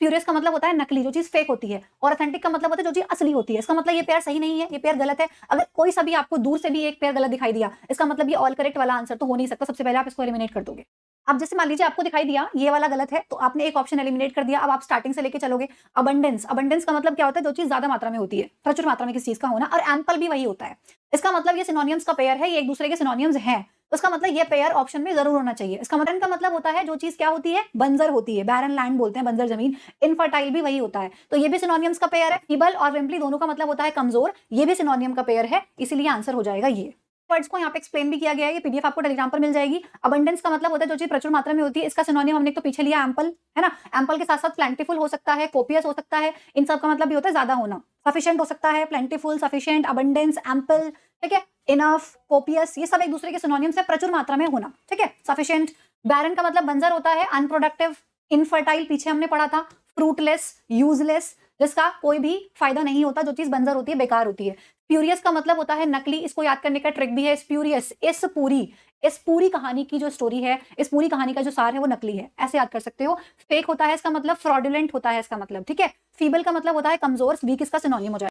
Spurious का मतलब होता है नकली, जो चीज फेक होती है, और ऑथेंटिक का मतलब होता है जो चीज असली होती है। इसका मतलब ये पेयर सही नहीं है, ये पेयर गलत है। अगर कोई सा भी आपको दूर से भी एक पेयर गलत दिखाई दिया, इसका मतलब ये ऑल करेक्ट वाला आंसर तो हो नहीं सकता। सबसे पहले आप इसको एलिमिनेट कर दोगे। अब जैसे मान लीजिए आपको दिखाई दिया ये वाला गलत है, तो आपने एक ऑप्शन एलिमिनेट कर दिया। अब आप स्टार्टिंग से लेके चलोगे। अबंडेंस, अबंडेंस का मतलब क्या होता है? जो चीज ज्यादा मात्रा में होती है, प्रचुर मात्रा में किसी चीज का होना। और एम्पल भी वही होता है। इसका मतलब ये सिनोनियम्स का पेयर है, ये एक दूसरे के सिनोनियम्स हैं। तो इसका मतलब ये पेयर ऑप्शन में जरूर होना चाहिए। इसका मतलब, का मतलब होता है जो चीज क्या होती है? बंजर होती है, बैरन लैंड बोलते हैं, बंजर जमीन। इनफर्टाइल भी वही होता है, तो ये भी सिनोनियम्स का पेयर है। फीबल और रिम्पली दोनों का मतलब होता है कमजोर, ये भी सिनोनियम का पेयर है, इसीलिए आंसर हो जाएगा ये। वर्ड्स को यहाँ पे एक्सप्लेन भी किया गया है, ये पीडीएफ आपको टेलीग्राम पर मिल जाएगी। अबंडेंस का मतलब होता है जो चीज प्रचुर मात्रा में होती है, इसका सिनोनियम हमने तो पीछे लिया एम्पल, है ना। एम्पल के साथ साथ प्लेंटीफुल हो सकता है, कोपियस हो सकता है, इन सब का मतलब भी होता है ज्यादा होना। सफिशिएंट हो सकता है, प्लेंटीफुल, सफिशिएंट, अबंडेंस, एम्पल, ठीक है, इनफ, कोपियस, ये सब एक दूसरे के सिनोनियम्स है, प्रचुर मात्रा में होना, ठीक है। सफिशिएंट। बैरन का मतलब बंजर होता है, अनप्रोडक्टिव, इनफर्टाइल पीछे हमने पढ़ा था, फ्रूटलेस, यूजलेस, जिसका कोई भी फायदा नहीं होता, जो चीज बंजर होती है, बेकार होती है। स्प्यूरियस का मतलब होता है नकली, इसको याद करने का ट्रिक भी है। स्प्यूरियस, इस पूरी कहानी की जो स्टोरी है, इस पूरी कहानी का जो सार है वो नकली है, ऐसे याद कर सकते हो। फेक होता है इसका मतलब फ्रॉडुलेंट होता है इसका मतलब, ठीक है। फीबल का मतलब होता है कमजोर, वीक इसका सिनोनियम हो जाएगा।